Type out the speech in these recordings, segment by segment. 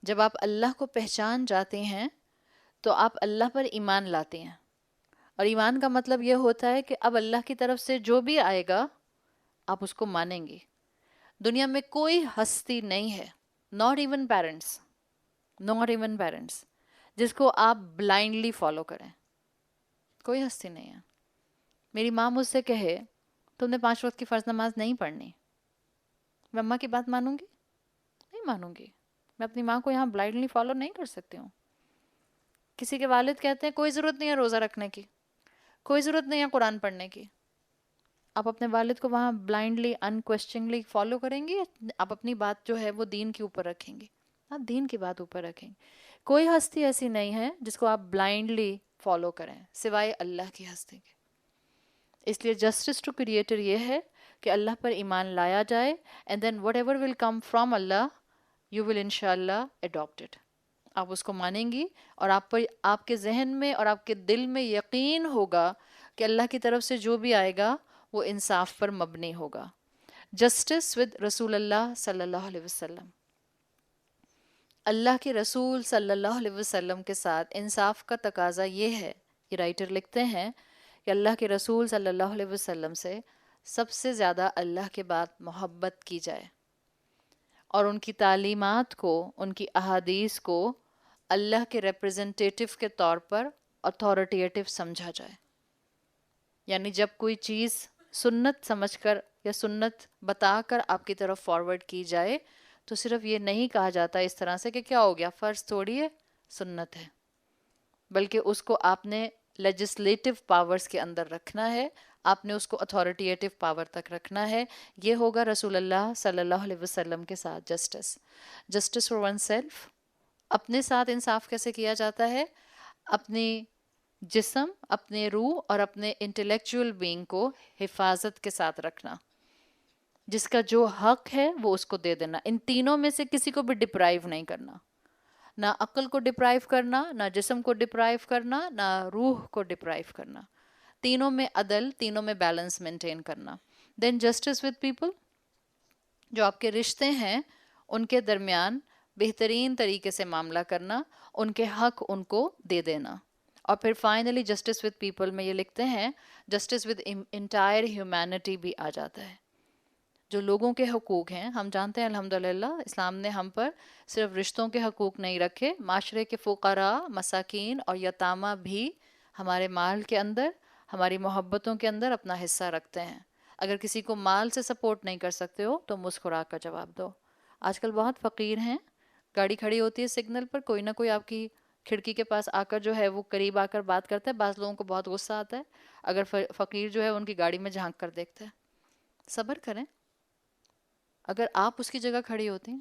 جب آپ اللہ کو پہچان جاتے ہیں تو آپ اللہ پر ایمان لاتے ہیں، اور ایمان کا مطلب یہ ہوتا ہے کہ اب اللہ کی طرف سے جو بھی آئے گا آپ اس کو مانیں گے۔ دنیا میں کوئی ہستی نہیں ہے، not even parents, not even parents, جس کو آپ بلائنڈلی فالو کریں۔ کوئی ہستی نہیں ہے۔ میری ماں مجھ سے کہے تم نے 5 وقت کی فرض نماز نہیں پڑھنی، میں اماں کی بات مانوں گی؟ نہیں مانوں گی۔ میں اپنی ماں کو یہاں بلائنڈلی فالو نہیں کر سکتی ہوں۔ کسی کے والد کہتے ہیں کوئی ضرورت نہیں ہے روزہ رکھنے کی، کوئی ضرورت نہیں ہے قرآن پڑھنے کی، آپ اپنے والد کو وہاں بلائنڈلی انکویسچنگلی فالو کریں گے؟ آپ اپنی بات جو ہے وہ دین کے اوپر رکھیں گے؟ آپ دین کی بات اوپر رکھیں گے۔ کوئی ہستی ایسی نہیں ہے جس کو آپ بلائنڈلی فالو کریں سوائے اللہ کی ہستی کے۔ اس لیے جسٹس ٹو کریٹر یہ ہے کہ اللہ پر ایمان لایا جائے، and then whatever will come from اللہ یو ول انشاء اللہ اڈاپٹ اٹ۔ آپ اس کو مانیں گی، اور آپ پر، آپ کے ذہن میں اور آپ کے دل میں یقین ہوگا کہ اللہ کی طرف سے جو بھی آئے گا وہ انصاف پر مبنی ہوگا۔ جسٹس ود رسول اللہ صلی اللہ علیہ وسلم، اللہ کے رسول صلی اللہ علیہ وسلم کے ساتھ انصاف کا تقاضا یہ ہے، یہ رائٹر لکھتے ہیں کہ اللہ کے رسول صلی اللہ علیہ وسلم سے سب سے زیادہ اللہ کے بعد محبت کی جائے، اور ان کی تعلیمات کو، ان کی احادیث کو اللہ کے ریپرزنٹیٹیو کے طور پر اتھارٹیٹیو سمجھا جائے۔ یعنی جب کوئی چیز سنت سمجھ کر یا سنت بتا کر آپ کی طرف فارورڈ کی جائے تو صرف یہ نہیں کہا جاتا اس طرح سے کہ کیا ہو گیا، فرض تھوڑی ہے، سنت ہے، بلکہ اس کو آپ نے لیجسلیٹو پاورز کے اندر رکھنا ہے، آپ نے اس کو اتھارٹیٹیو پاور تک رکھنا ہے۔ یہ ہوگا رسول اللہ صلی اللہ علیہ وسلم کے ساتھ justice. Justice for one self, اپنے ساتھ انصاف کیسے کیا جاتا ہے؟ اپنی جسم، اپنے روح اور اپنے انٹلیکچوئل بینگ کو حفاظت کے ساتھ رکھنا، جس کا جو حق ہے وہ اس کو دے دینا۔ ان تینوں میں سے کسی کو بھی ڈپرائیو نہیں کرنا، نہ عقل کو ڈپرائیو کرنا، نہ جسم کو ڈپرائیو کرنا، نہ روح کو ڈپرائیو کرنا۔ تینوں میں عدل، تینوں میں بیلنس مینٹین کرنا۔ دین جسٹس ود پیپل، جو آپ کے رشتے ہیں ان کے درمیان بہترین طریقے سے معاملہ کرنا، ان کے حق ان کو دے دینا۔ اور پھر فائنلی جسٹس ود پیپل میں یہ لکھتے ہیں جسٹس ود انٹائر ہیومینٹی بھی آ جاتا ہے۔ جو لوگوں کے حقوق ہیں، ہم جانتے ہیں الحمدللہ اسلام نے ہم پر صرف رشتوں کے حقوق نہیں رکھے، معاشرے کے فقراء، مساکین اور یتامہ بھی ہمارے مال کے اندر، ہماری محبتوں کے اندر اپنا حصہ رکھتے ہیں۔ اگر کسی کو مال سے سپورٹ نہیں کر سکتے ہو تو مسکرا کر جواب دو۔ آج کل بہت فقیر ہیں، گاڑی کھڑی ہوتی ہے سگنل پر، کوئی نہ کوئی آپ کی کھڑکی کے پاس آ کر جو ہے وہ قریب آ کر بات کرتا ہے، بعض لوگوں کو بہت غصہ آتا ہے اگر فقیر جو ہے ان کی گاڑی میں جھانک کر دیکھتا ہے۔ صبر کریں، اگر آپ اس کی جگہ کھڑی ہوتی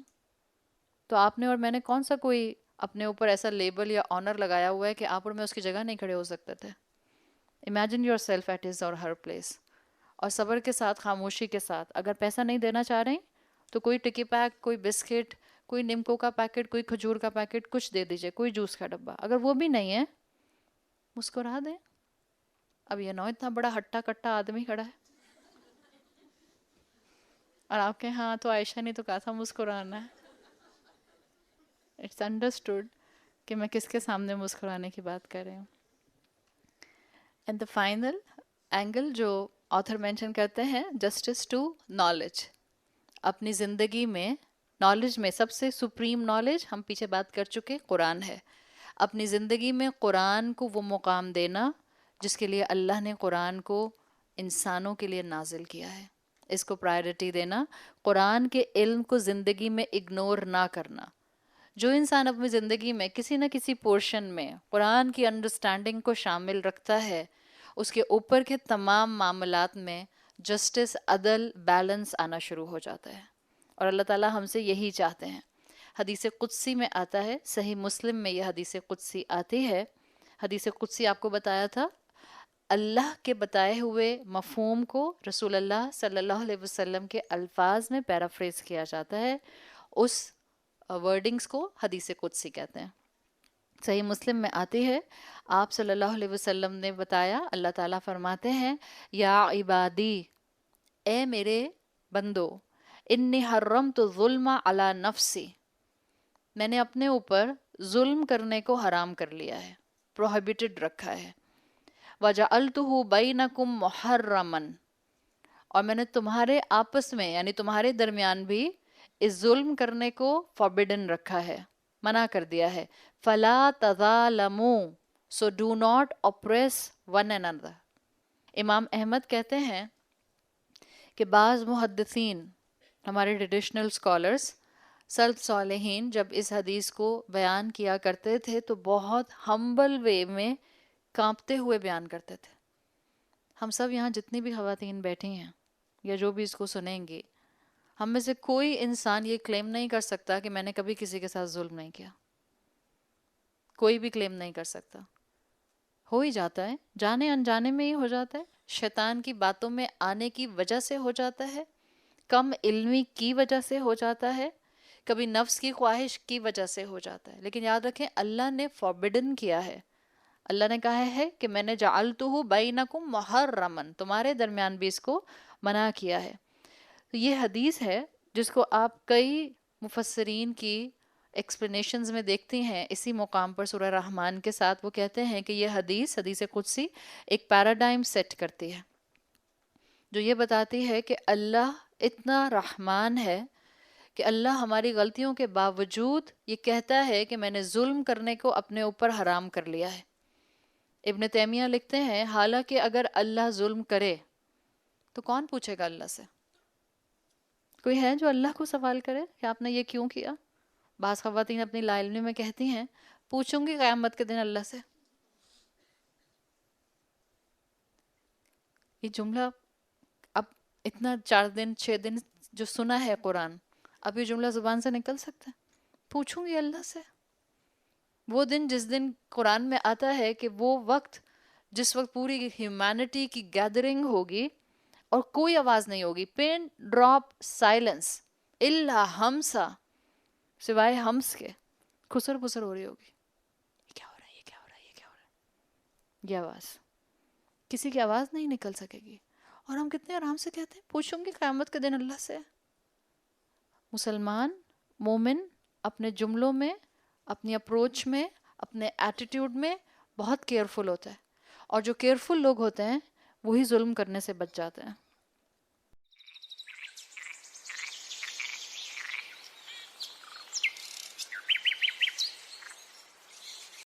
تو آپ نے اور میں نے کون سا کوئی اپنے اوپر ایسا لیبل یا آنر لگایا ہوا ہے کہ آپ اور میں اس کی جگہ نہیں کھڑے ہو سکتے تھے؟ Imagine yourself at his or her place. اور صبر کے ساتھ، خاموشی کے ساتھ، اگر پیسہ نہیں دینا چاہ رہے ہیں تو کوئی ٹکی پیک، کوئی بسکٹ، کوئی نمکو کا پیکٹ، کوئی کھجور کا پیکٹ، کچھ دے دیجئے، کوئی جوس کا ڈبہ۔ اگر وہ بھی نہیں ہے مسکرا دیں۔ اب یہ نہ اتنا بڑا ہٹا کٹا آدمی کھڑا ہے اور آپ کے ہاں تو عائشہ نے تو کہا تھا مسکرانا ہے۔ اٹس انڈرسٹوڈ کہ میں کس کے سامنے مسکرانے کی بات کر رہی ہوں۔ اینڈ دا فائنل اینگل جو آتھر مینشن کرتے ہیں، جسٹس ٹو نالج۔ اپنی زندگی میں نالج میں سب سے سپریم نالج، ہم پیچھے بات کر چکے، قرآن ہے۔ اپنی زندگی میں قرآن کو وہ مقام دینا جس کے لیے اللہ نے قرآن کو انسانوں کے لیے نازل کیا ہے، اس کو پرائرٹی دینا، قرآن کے علم کو زندگی میں اگنور نہ کرنا۔ جو انسان اپنی زندگی میں کسی نہ کسی پورشن میں قرآن کی انڈرسٹینڈنگ کو شامل رکھتا ہے، اس کے اوپر کے تمام معاملات میں جسٹس، عدل، بیلنس آنا شروع ہو جاتا ہے، اور اللہ تعالیٰ ہم سے یہی چاہتے ہیں۔ حدیث قدسی میں آتا ہے، صحیح مسلم میں یہ حدیث قدسی آتی ہے۔ حدیث قدسی آپ کو بتایا تھا، اللہ کے بتائے ہوئے مفہوم کو رسول اللہ صلی اللہ علیہ وسلم کے الفاظ میں پیرافریز کیا جاتا ہے، اس ورڈنگز کو حدیث قدسی کہتے ہیں۔ صحیح مسلم میں آتی ہے، آپ صلی اللہ علیہ وسلم نے بتایا، اللہ تعالیٰ فرماتے ہیں، یا عبادی، اے میرے بندو، انی حرمت الظلم علی نفسی، میں نے اپنے اوپر ظلم کرنے کو حرام کر لیا ہے، پروہیبٹڈ رکھا ہے. وَجَعَلْتُهُ بَيْنَكُمْ مُحَرَّمًا، اور میں نے تمہارے آپس میں یعنی تمہارے درمیان بھی اس ظلم کرنے کو فوربڈن رکھا ہے، منع کر دیا ہے. فَلَا تَظَالَمُوا، so do not oppress one another. امام احمد کہتے ہیں کہ بعض محدثین، ہمارے ٹریڈیشنل اسکالرس، سلف صالحین جب اس حدیث کو بیان کیا کرتے تھے تو بہت ہمبل وے میں کانپتے ہوئے بیان کرتے تھے. ہم سب یہاں جتنی بھی خواتین بیٹھی ہیں یا جو بھی اس کو سنیں گی، ہم میں سے کوئی انسان یہ کلیم نہیں کر سکتا کہ میں نے کبھی کسی کے ساتھ ظلم نہیں کیا. کوئی بھی کلیم نہیں کر سکتا. ہو ہی جاتا ہے، جانے انجانے میں ہی ہو جاتا ہے، شیطان کی باتوں میں آنے کی وجہ سے ہو جاتا ہے، کم علمی کی وجہ سے ہو جاتا ہے، کبھی نفس کی خواہش کی وجہ سے ہو جاتا ہے. لیکن یاد رکھیں اللہ نے فوربڈن کیا ہے. اللہ نے کہا ہے کہ میں نے جعلتہ بینکم محرمن، تمہارے درمیان بھی اس کو منع کیا ہے. تو یہ حدیث ہے جس کو آپ کئی مفسرین کی ایکسپلینیشنز میں دیکھتی ہیں اسی مقام پر سورہ رحمان کے ساتھ. وہ کہتے ہیں کہ یہ حدیث قدسی ایک پیراڈائم سیٹ کرتی ہے جو یہ بتاتی ہے کہ اللہ اتنا رحمان ہے کہ اللہ ہماری غلطیوں کے باوجود یہ کہتا ہے کہ میں نے ظلم کرنے کو اپنے اوپر حرام کر لیا ہے. ابن تیمیہ لکھتے ہیں حالانکہ اگر اللہ ظلم کرے تو کون پوچھے گا اللہ سے؟ کوئی ہے جو اللہ کو سوال کرے کہ آپ نے یہ کیوں کیا؟ بعض خواتین اپنی لا علمی میں کہتی ہیں پوچھوں گی قیامت کے دن اللہ سے. یہ جملہ اب اتنا 4 دن 6 دن جو سنا ہے قرآن، اب یہ جملہ زبان سے نکل سکتا ہے؟ پوچھوں گی اللہ سے. وہ دن جس دن قرآن میں آتا ہے کہ وہ وقت جس وقت پوری ہیومینٹی کی گیدرنگ ہوگی اور کوئی آواز نہیں ہوگی، پن ڈراپ سائلنس الا ہمسا، سوائے ہمس کے خسر پسر ہو رہی ہوگی. یہ کیا ہو رہا ہے، یہ کیا ہو رہا ہے، یہ کیا ہو رہا ہے، یہ آواز کسی کی آواز نہیں نکل سکے گی. اور ہم کتنے آرام سے کہتے ہیں پوچھوں گی قیامت کے دن اللہ سے. مسلمان مومن اپنے جملوں میں، اپنی اپروچ میں، اپنے ایٹیٹیوڈ میں بہت کیئرفل ہوتا ہے، اور جو کیئرفل لوگ ہوتے ہیں وہی ظلم کرنے سے بچ جاتے ہیں.